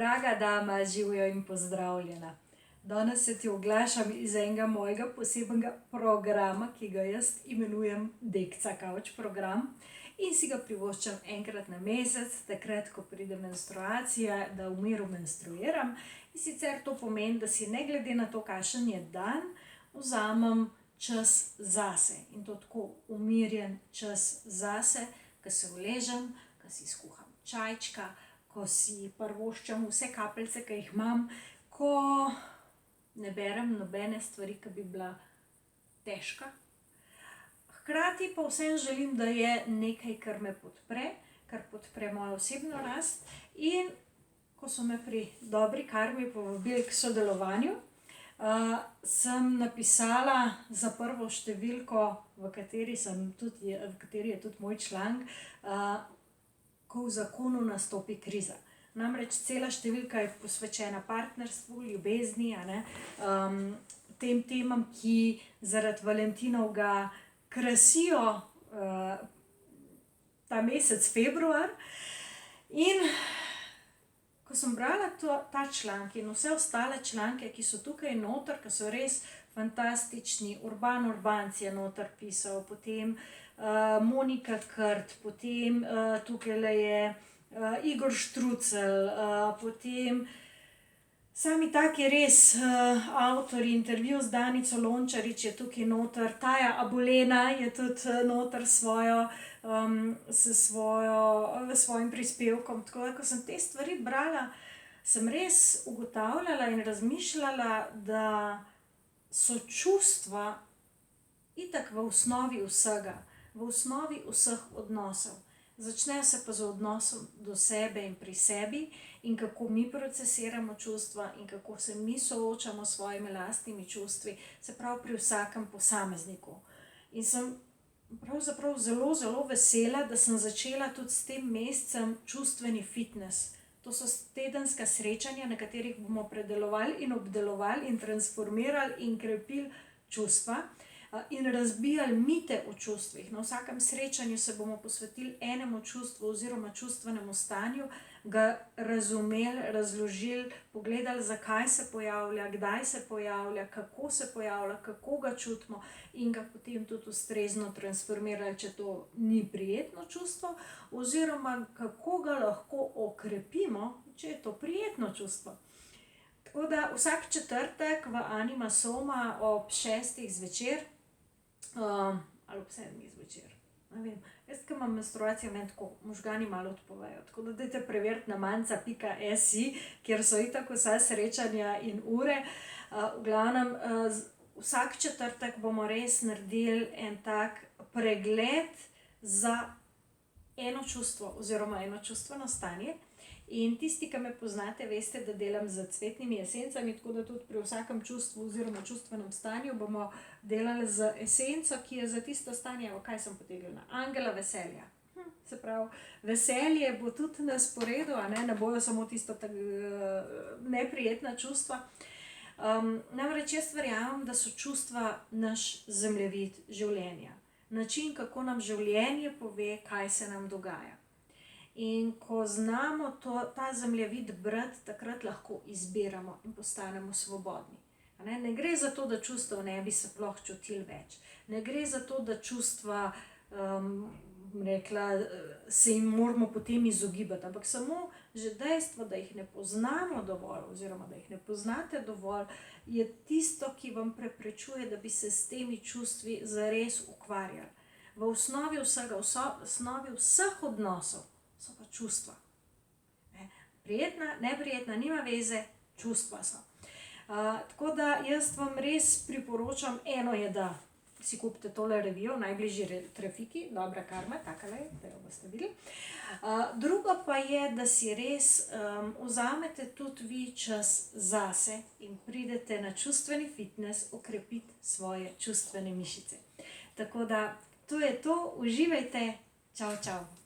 Draga dama, živijo in pozdravljena. Danes se ti oglašam iz enega mojega posebnega programa, ki ga jaz imenujem Dekca Kavč program in si ga privoščam enkrat na mesec, takrat, ko pride menstruacija, da v miru menstruiram. In sicer to pomeni, da si ne glede na to, kakšen je dan, vzamem čas zase. In to tako umirjen čas zase, ko se uležem, ko si skuham čajčka, ko si privoščam vse kapljice, ki jih imam, ko ne berem nobene stvari, ki bi bila težka. Hkrati pa vsem želim, da je nekaj, kar me podpre, kar podpre mojo osebno rast. In ko so me pri dobri karmi povabili k sodelovanju, sem napisala za prvo številko, v kateri je tudi moj članek, ko v zakonu nastopi kriza. Namreč cela številka je posvečena partnerstvu, ljubezni, tem temam, ki zaradi valentinovega krasijo ta mesec februar. In ko sem brala ta članek in vse ostale članke, ki so tukaj noter, ki so res fantastični, Urban Urbanc je noter pisal, potem Monika Krt, potem tukaj je Igor Štrucelj, potem sami taki res avtori, intervju z Danico Lončarič je tukaj noter, Taja Abulena je tudi noter s svojim prispevkom. Tako da, ko sem te stvari brala, sem res ugotavljala in razmišljala, da so čustva itak v osnovi vsega, v osnovi vseh odnosov. Začnejo se pa z odnosom do sebe in pri sebi in kako mi procesiramo čustva in kako se mi soočamo s svojimi lastnimi čustvi, se pravi pri vsakem posamezniku. In sem pravzaprav zelo, zelo vesela, da sem začela tudi s tem mesecem čustveni fitness. To so tedenska srečanja, na katerih bomo predelovali in obdelovali in transformirali in krepili čustva in razbijali mite o čustvih. Na vsakem srečanju se bomo posvetili enemu čustvu oziroma čustvenemu stanju, ga razumeli, razložili, pogledali, zakaj se pojavlja, kdaj se pojavlja, kako se pojavlja, kako ga čutimo in ga potem tudi ustrezno transformirali, če to ni prijetno čustvo, oziroma kako ga lahko okrepimo, če je to prijetno čustvo. Tako da vsak četrtek v Anima Soma ob 6. zvečer, ali ob 7. zvečer, ne vem. Jaz, ko imam menstruacijo, meni tako možgani malo odpovejo. Tako da dajte preveriti na manca.si, kjer so itak vsa srečanja in ure. V glavnem, vsak četrtek bomo res naredili en tak pregled za eno čustvo oziroma eno čustveno stanje. In tisti, ki me poznate, veste, da delam z cvetnimi esencami, tako da tudi pri vsakem čustvu oziroma čustvenem stanju bomo delali z esenco, ki je za tisto stanje, kaj sem potegnila, angela veselja. Se pravi, veselje bo tudi na sporedu, ne bojo samo tisto neprijetna čustva. Namreč jaz verjamem, da so čustva naš zemljevid življenja. Način, kako nam življenje pove, kaj se nam dogaja. In ko znamo ta zemljevid brati, takrat lahko izbiramo in postanemo svobodni. Ne gre za to, da čustev ne bi se sploh čutili več. Ne gre za to, da čustva, se jim moramo potem izogibati, ampak samo že dejstvo, da jih ne poznamo dovolj oziroma da jih ne poznate dovolj, je tisto, ki vam preprečuje, da bi se s temi čustvi zares ukvarjali. V osnovi vsega, v osnovi vseh odnosov so pa čustva. Prijetna, neprijetna, nima veze, čustva so. Tako da jaz vam res priporočam, eno je, da si kupite tole revijo v najbližji trafiki, Dobra karma, takale je, da jo boste videli. Drugo pa je, da si res vzamete tudi vi čas zase in pridete na čustveni fitness okrepiti svoje čustvene mišice. Tako da, to je to, uživajte, čau, čau.